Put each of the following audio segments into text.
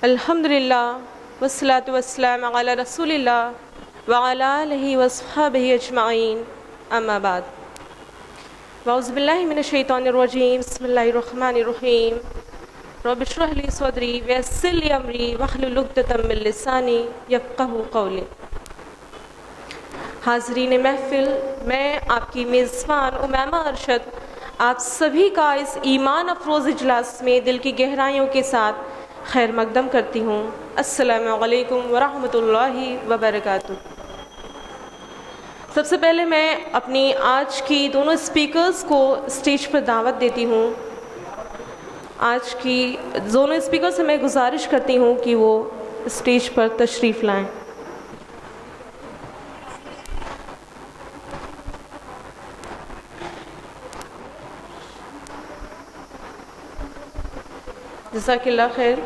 الحمدللہ والصلاة والسلام علی رسول اللہ وعلی آلہ وصحبہ اجمعین، اما بعد۔ اعوذ باللہ من الشیطان الرجیم، بسم اللہ الرحمن الرحیم۔ رب اشرح لی صدری ویسر لی امری واحلل عقدۃ من لسانی یفقہوا قولی۔ حاضرین محفل، میں آپ کی میزبان امیمہ ارشد آپ سبھی کا اس ایمان افروز اجلاس میں دل کی گہرائیوں کے ساتھ خیر مقدم کرتی ہوں۔ السلام علیکم ورحمۃ اللہ وبرکاتہ۔ سب سے پہلے میں اپنی آج کی دونوں اسپیکرز کو اسٹیج پر دعوت دیتی ہوں۔ آج کی دونوں اسپیکر سے میں گزارش کرتی ہوں کہ وہ اسٹیج پر تشریف لائیں۔ جزاک اللہ خیر۔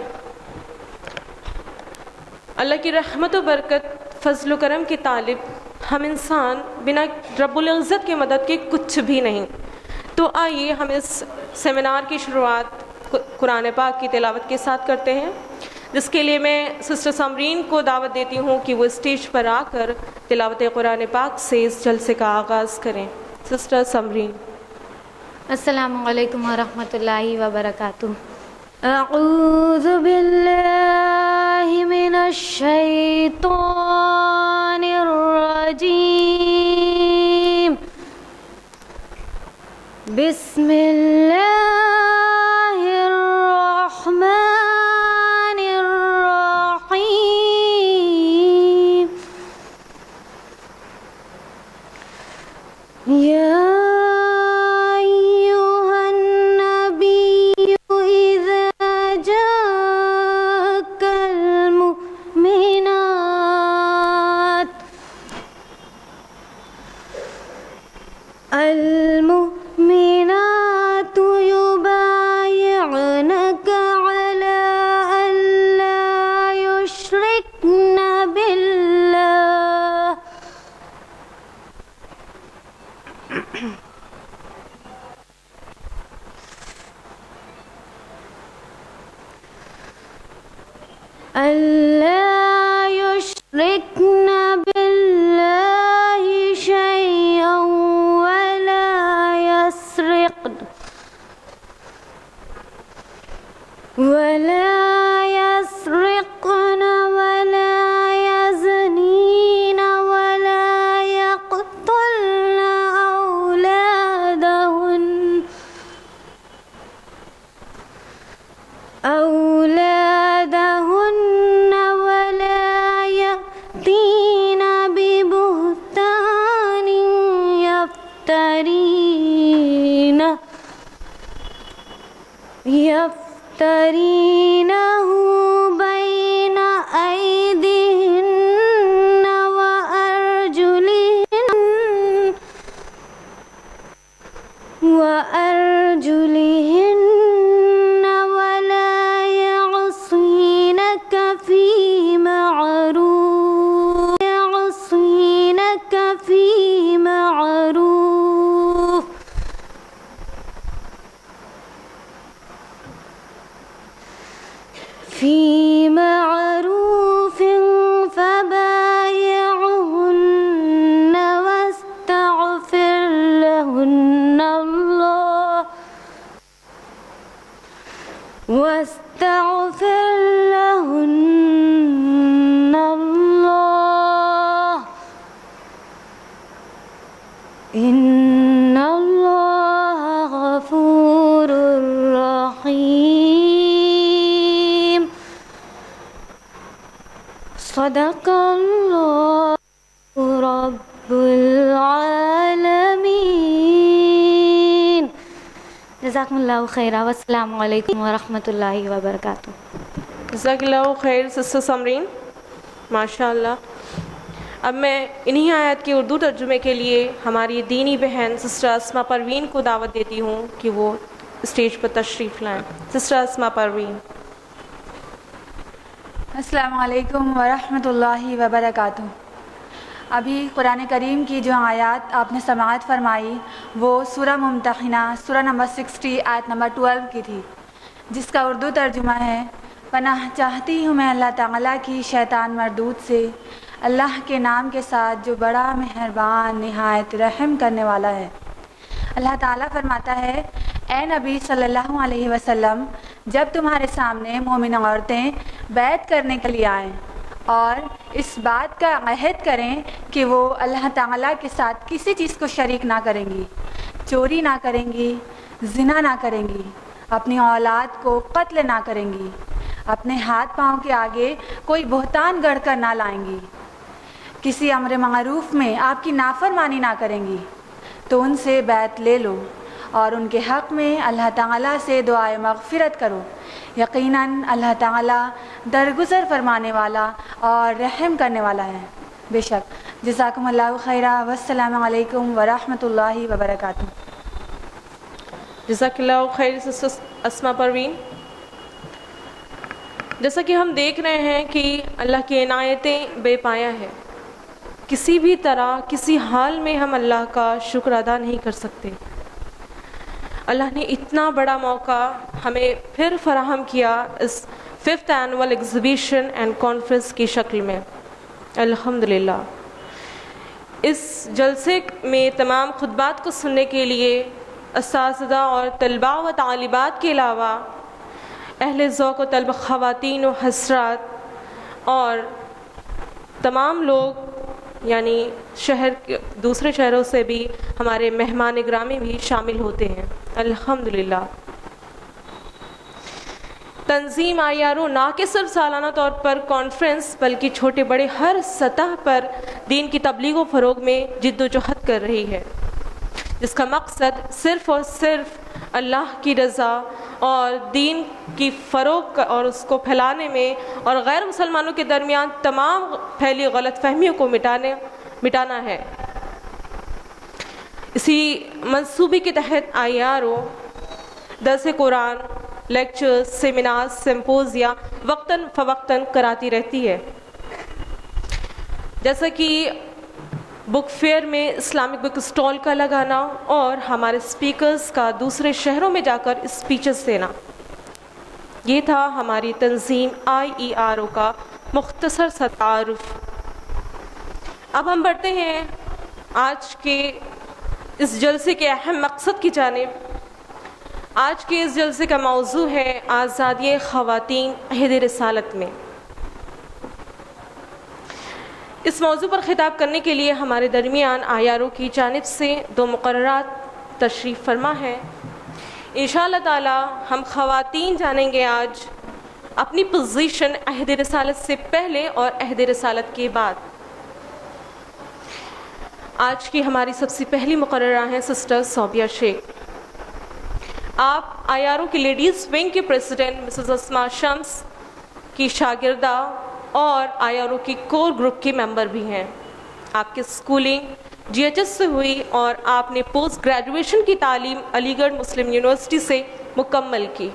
اللہ کی رحمت و برکت، فضل و کرم کے طالب ہم انسان بنا رب العزت کی مدد کے کچھ بھی نہیں۔ تو آئیے ہم اس سیمینار کی شروعات قرآن پاک کی تلاوت کے ساتھ کرتے ہیں، جس کے لیے میں سسٹر سمرین کو دعوت دیتی ہوں کہ وہ اسٹیج پر آ کر تلاوت قرآن پاک سے اس جلسے کا آغاز کریں۔ سسٹر سمرین۔ السلام علیکم ورحمۃ اللہ وبرکاتہ۔ اعوذ باللہ من الشیطان الرجیم، بسم اللہ الرحمن الرحیم۔ یا المؤمنات يبايعنك على أن لا يشركن بالله شيئا ولا يسرقن ولا يزنين ولا يقتلن أولادهن ولا يأتين ببهتان يفترينه بين أيديهن وأرجلهن ولا يعصينك في معروف فبايعهن واستغفر لهن الله إن الله غفور رحيم۔ صدق اللہ رب العالمین۔ جزاکم اللہ خیرہ، والسلام علیکم ورحمۃ اللہ وبرکاتہ۔ جزاک اللہ خیر سسٹر سمرین، ماشاء اللہ۔ اب میں انہی آیات کے اردو ترجمے کے لیے ہماری دینی بہن سسٹر اسما پروین کو دعوت دیتی ہوں کہ وہ اسٹیج پر تشریف لائیں۔ سسٹر اسما پروین۔ السلام علیکم ورحمۃ اللہ وبرکاتہ۔ ابھی قرآن کریم کی جو آیات آپ نے سماعت فرمائی وہ سورہ ممتحنہ سورہ نمبر 60 آیت نمبر 12 کی تھی۔ جس کا اردو ترجمہ ہے پناہ چاہتی ہوں میں اللہ تعالیٰ کی شیطان مردود سے، اللہ کے نام کے ساتھ جو بڑا مہربان نہایت رحم کرنے والا ہے۔ اللہ تعالیٰ فرماتا ہے، اے نبی صلی اللہ علیہ وسلم، جب تمہارے سامنے مومن عورتیں بیعت کرنے کے لیے آئیں اور اس بات کا عہد کریں کہ وہ اللہ تعالیٰ کے ساتھ کسی چیز کو شریک نہ کریں گی، چوری نہ کریں گی، زنا نہ کریں گی، اپنی اولاد کو قتل نہ کریں گی، اپنے ہاتھ پاؤں کے آگے کوئی بہتان گڑھ کر نہ لائیں گی، کسی امر معروف میں آپ کی نافرمانی نہ کریں گی، تو ان سے بیعت لے لو اور ان کے حق میں اللہ تعالیٰ سے دعائے مغفرت کرو۔ یقیناً اللہ تعالیٰ درگزر فرمانے والا اور رحم کرنے والا ہے۔ بے شک۔ جزاکم اللہ خیرہ، والسلام علیکم ورحمۃ اللہ وبرکاتہ۔ جزاک اللہ خیر سسٹر اسما پروین۔ جیسا کہ ہم دیکھ رہے ہیں کہ اللہ کی عنایتیں بے پایا ہے، کسی بھی طرح کسی حال میں ہم اللہ کا شکر ادا نہیں کر سکتے۔ اللہ نے اتنا بڑا موقع ہمیں پھر فراہم کیا اس 5th annual exhibition and conference کی شکل میں، الحمدللہ۔ اس جلسے میں تمام خطبات کو سننے کے لیے اساتذہ اور طلباء و طالبات کے علاوہ اہل ذوق و طلب خواتین و حضرات اور تمام لوگ، یعنی دوسرے شہروں سے بھی ہمارے مہمان گرامی بھی شامل ہوتے ہیں، الحمدللہ۔ تنظیم IRO نہ کہ صرف سالانہ طور پر کانفرنس بلکہ چھوٹے بڑے ہر سطح پر دین کی تبلیغ و فروغ میں جد و جہد کر رہی ہے، جس کا مقصد صرف اور صرف اللہ کی رضا اور دین کی فروغ اور اس کو پھیلانے میں اور غیر مسلمانوں کے درمیان تمام پھیلی غلط فہمیوں کو مٹانا ہے۔ اسی منصوبے کے تحت IRO درس قرآن، لیکچر، سیمینار، سمپوزیا وقتاً فوقتاً کراتی رہتی ہے، جیسا کہ بک فیئر میں اسلامک بک اسٹال کا لگانا اور ہمارے اسپیکرز کا دوسرے شہروں میں جا کر اسپیچز دینا۔ یہ تھا ہماری تنظیم IERO کا مختصر سا تعارف۔ اب ہم بڑھتے ہیں آج کے اس جلسے کے اہم مقصد کی جانب۔ آج کے اس جلسے کا موضوع ہے آزادی خواتین عہد رسالت میں۔ اس موضوع پر خطاب کرنے کے لیے ہمارے درمیان IRO کی جانب سے 2 مقررات تشریف فرما ہے۔ انشاءاللہ تعالی ہم خواتین جانیں گے آج اپنی پوزیشن عہد رسالت سے پہلے اور عہد رسالت کے بعد۔ آج کی ہماری سب سے پہلی مقررہ ہیں سسٹر صوبیہ شیخ۔ آپ IRO کی لیڈیز ونگ کے پریزیڈنٹ مسز اسما شمس کی شاگردہ اور IRO کی کور گروپ کے ممبر بھی ہیں۔ آپ کی اسکولنگ GHS سے ہوئی اور آپ نے پوسٹ گریجویشن کی تعلیم علی گڑھ مسلم یونیورسٹی سے مکمل کی۔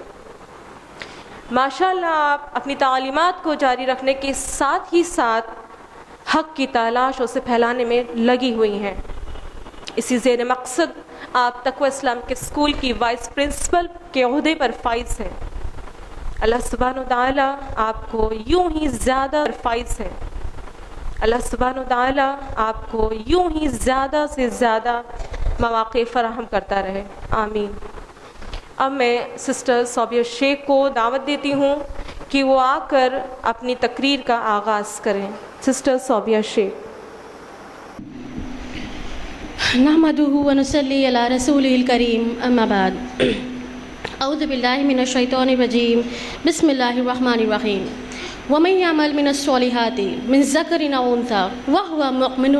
ماشاءاللہ آپ اپنی تعلیمات کو جاری رکھنے کے ساتھ ہی ساتھ حق کی تلاش اسے پھیلانے میں لگی ہوئی ہیں۔ اسی زیر مقصد آپ تقوی اسلام کے اسکول کی وائس پرنسپل کے عہدے پر فائز ہیں۔ اللہ سبحانہ و تعالیٰ آپ کو یوں ہی زیادہ فائز ہے، اللہ سبحانہ و تعالیٰ آپ کو یوں ہی زیادہ سے زیادہ مواقع فراہم کرتا رہے، آمین۔ اب میں سسٹر صوبیہ شیخ کو دعوت دیتی ہوں کہ وہ آ کر اپنی تقریر کا آغاز کریں۔ سسٹر صوبیہ شیخ۔ نحمده ونصلي على رسوله الكريم اما بعد اعوذ بالله من الشيطان الرجيم بسم الله الرحمن الرحيم ومن يعمل من الصالحات من ذكر او انثى وهو مؤمن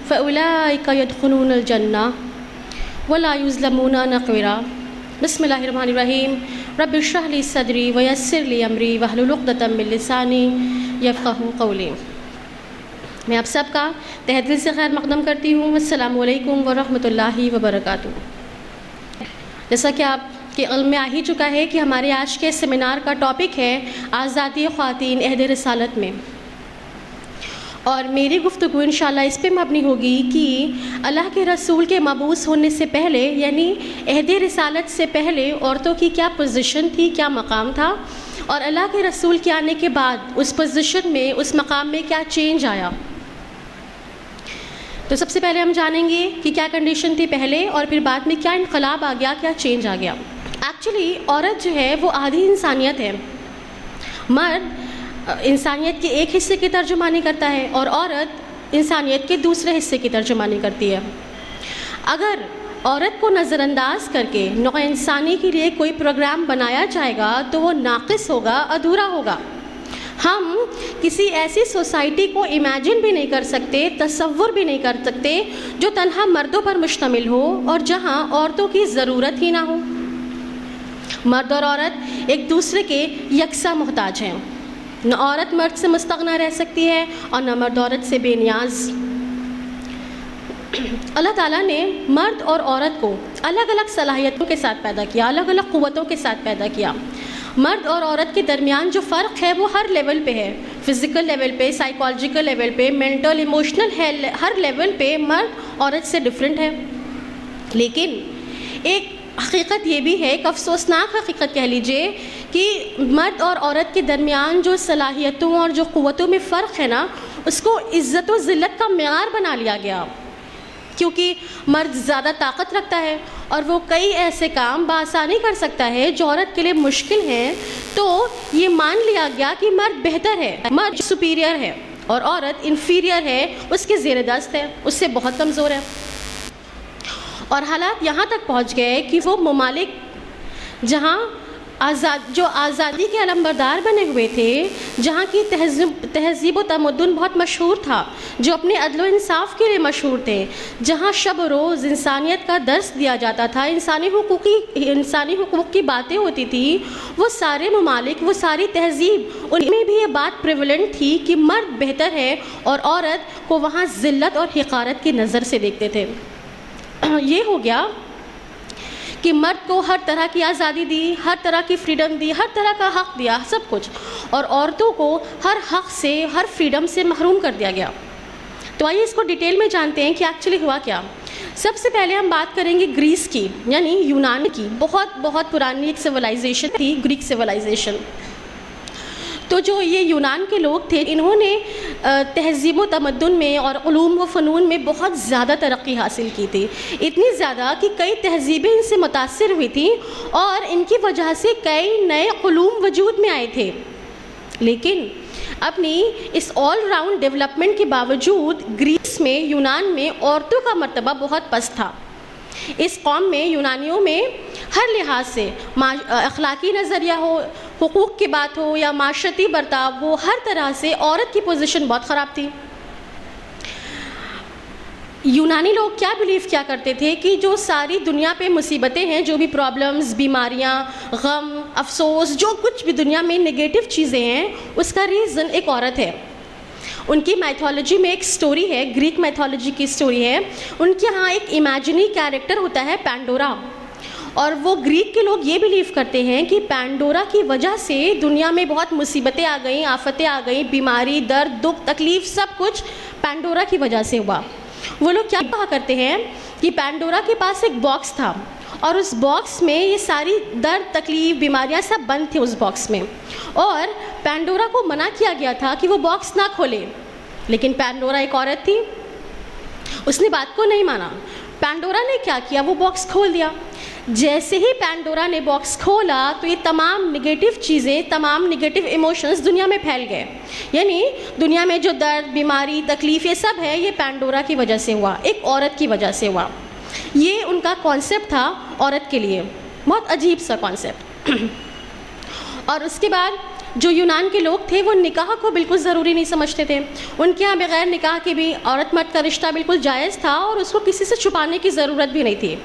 فاولئك يدخلون الجنة ولا يظلمون نقيرا بسم الله الرحمن الرحيم رب اشرح لي صدري ويسر لي امري واحلل عقدة من لساني يفقهوا قولي۔ میں آپ سب کا تہہ دل سے خیر مقدم کرتی ہوں۔ السلام علیکم ورحمۃ اللہ وبرکاتہ۔ جیسا کہ آپ کے علم میں آ ہی چکا ہے کہ ہمارے آج کے سیمینار کا ٹاپک ہے آزادی خواتین عہد رسالت میں، اور میری گفتگو انشاءاللہ اس پہ مبنی ہوگی کہ اللہ کے رسول کے مبعوث ہونے سے پہلے یعنی عہد رسالت سے پہلے عورتوں کی کیا پوزیشن تھی، کیا مقام تھا، اور اللہ کے رسول کے آنے کے بعد اس پوزیشن میں، اس مقام میں کیا چینج آیا۔ تو سب سے پہلے ہم جانیں گے کہ کیا کنڈیشن تھی پہلے، اور پھر بعد میں کیا انقلاب آ گیا، کیا چینج آ گیا۔ ایکچولی عورت جو ہے وہ آدھی انسانیت ہے۔ مرد انسانیت کے ایک حصے کی ترجمانی کرتا ہے اور عورت انسانیت کے دوسرے حصے کی ترجمانی کرتی ہے۔ اگر عورت کو نظر انداز کر کے نوع انسانی کے لیے کوئی پروگرام بنایا جائے گا تو وہ ناقص ہوگا، ادھورا ہوگا۔ ہم کسی ایسی سوسائٹی کو امیجن بھی نہیں کر سکتے، تصور بھی نہیں کر سکتے جو تنہا مردوں پر مشتمل ہو اور جہاں عورتوں کی ضرورت ہی نہ ہو۔ مرد اور عورت ایک دوسرے کے یکساں محتاج ہیں۔ نہ عورت مرد سے مستغنی رہ سکتی ہے اور نہ مرد عورت سے بے نیاز۔ اللہ تعالیٰ نے مرد اور عورت کو الگ الگ صلاحیتوں کے ساتھ پیدا کیا، الگ الگ قوتوں کے ساتھ پیدا کیا۔ مرد اور عورت کے درمیان جو فرق ہے وہ ہر لیول پہ ہے، فزیکل لیول پہ، سائیکالوجیکل لیول پہ، مینٹل ایموشنل، ہر لیول پہ مرد عورت سے ڈفرینٹ ہے۔ لیکن ایک حقیقت یہ بھی ہے، ایک افسوسناک حقیقت کہہ لیجئے، کہ مرد اور عورت کے درمیان جو صلاحیتوں اور جو قوتوں میں فرق ہے نا، اس کو عزت و ذلت کا معیار بنا لیا گیا، کیونکہ مرد زیادہ طاقت رکھتا ہے اور وہ کئی ایسے کام بآسانی کر سکتا ہے جو عورت کے لیے مشکل ہیں، تو یہ مان لیا گیا کہ مرد بہتر ہے، مرد سپیریئر ہے اور عورت انفیریئر ہے، اس کے زیر دست ہے، اس سے بہت کمزور ہے۔ اور حالات یہاں تک پہنچ گئے کہ وہ ممالک جہاں جو آزادی کے علمبردار بنے ہوئے تھے، جہاں کی تہذیب و تمدن بہت مشہور تھا، جو اپنے عدل و انصاف کے لیے مشہور تھے، جہاں شب و روز انسانیت کا درس دیا جاتا تھا، انسانی حقوق کی باتیں ہوتی تھی، وہ سارے ممالک، وہ ساری تہذیب، ان میں بھی یہ بات پریولنٹ تھی کہ مرد بہتر ہے اور عورت کو وہاں ذلت اور حقارت کی نظر سے دیکھتے تھے۔ یہ ہو گیا کہ مرد کو ہر طرح کی آزادی دی، ہر طرح کی فریڈم دی، ہر طرح کا حق دیا، سب کچھ، اور عورتوں کو ہر حق سے، ہر فریڈم سے محروم کر دیا گیا۔ تو آئیے اس کو ڈیٹیل میں جانتے ہیں کہ ایکچولی ہوا کیا۔ سب سے پہلے ہم بات کریں گے گریس کی، یعنی یونان کی۔ بہت بہت پرانی ایک سویلائزیشن تھی، گریک سویلائزیشن۔ تو جو یہ یونان کے لوگ تھے، انہوں نے تہذیب و تمدن میں اور علوم و فنون میں بہت زیادہ ترقی حاصل کی تھی، اتنی زیادہ کہ کئی تہذیبیں ان سے متاثر ہوئی تھیں اور ان کی وجہ سے کئی نئے علوم وجود میں آئے تھے۔ لیکن اپنی اس آل راؤنڈ ڈیولپمنٹ کے باوجود گریس میں، یونان میں عورتوں کا مرتبہ بہت پست تھا۔ اس قوم میں، یونانیوں میں، ہر لحاظ سے، اخلاقی نظریہ ہو، حقوق کی بات ہو یا معاشرتی برتاؤ، وہ ہر طرح سے عورت کی پوزیشن بہت خراب تھی۔ یونانی لوگ کیا بلیو کیا کرتے تھے کہ جو ساری دنیا پہ مصیبتیں ہیں، جو بھی پرابلمز، بیماریاں، غم، افسوس، جو کچھ بھی دنیا میں نگیٹو چیزیں ہیں، اس کا ریزن ایک عورت ہے۔ ان کی میتھولوجی میں ایک سٹوری ہے، گریک میتھولوجی کی سٹوری ہے، ان کے ہاں ایک امیجنری کیریکٹر ہوتا ہے پینڈورا، اور وہ گریک کے لوگ یہ بلیو کرتے ہیں کہ پینڈورا کی وجہ سے دنیا میں بہت مصیبتیں آ گئیں، آفتیں آ گئیں، بیماری، درد، دکھ، تکلیف، سب کچھ پینڈورا کی وجہ سے ہوا۔ وہ لوگ کیا کہا کرتے ہیں کہ پینڈورا کے پاس ایک باکس تھا اور اس باکس میں یہ ساری درد، تکلیف، بیماریاں سب بند تھے اس باکس میں، اور پینڈورا کو منع کیا گیا تھا کہ وہ باکس نہ کھولے۔ لیکن پینڈورا ایک عورت تھی، اس نے بات کو نہیں مانا۔ پینڈورا نے کیا کیا، وہ باکس کھول دیا۔ جیسے ہی پینڈورا نے باکس کھولا تو یہ تمام نگیٹو چیزیں، تمام نگیٹو ایموشنز دنیا میں پھیل گئے، یعنی دنیا میں جو درد، بیماری، تکلیف، یہ سب ہے، یہ پینڈورا کی وجہ سے ہوا، ایک عورت کی وجہ سے ہوا۔ یہ ان کا کانسیپٹ تھا عورت کے لیے، بہت عجیب سا کانسیپٹ۔ اور اس کے بعد جو یونان کے لوگ تھے وہ نکاح کو بالکل ضروری نہیں سمجھتے تھے، ان کے ہاں بغیر نکاح کے بھی عورت مرد کا رشتہ بالکل جائز تھا اور اس کو کسی سے چھپانے کی ضرورت بھی نہیں تھی۔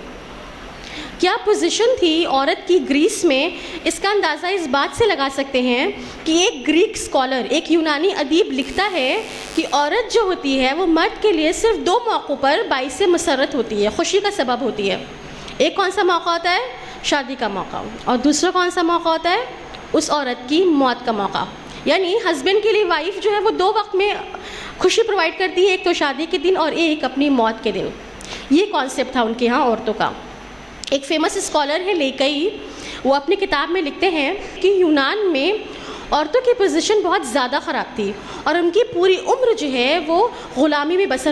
کیا پوزیشن تھی عورت کی گریس میں، اس کا اندازہ اس بات سے لگا سکتے ہیں کہ ایک گریک اسکالر، ایک یونانی ادیب لکھتا ہے کہ عورت جو ہوتی ہے وہ مرد کے لیے صرف 2 موقعوں پر باعث مسرت ہوتی ہے، خوشی کا سبب ہوتی ہے۔ ایک کون سا موقع ہوتا ہے؟ شادی کا موقع، اور دوسرا کون سا موقع ہوتا ہے؟ اس عورت کی موت کا موقع۔ یعنی ہسبینڈ کے لیے وائف جو ہے وہ 2 وقت میں خوشی پرووائڈ کرتی ہے، ایک تو شادی کے دن اور ایک اپنی موت کے دن. یہ کانسیپٹ تھا ان کے ہاں عورتوں کا. ایک فیمس اسکالر ہے لیکئی، وہ اپنی کتاب میں لکھتے ہیں کہ یونان میں عورتوں کی پوزیشن بہت زیادہ خراب تھی اور ان کی پوری عمر جو ہے وہ غلامی میں بسر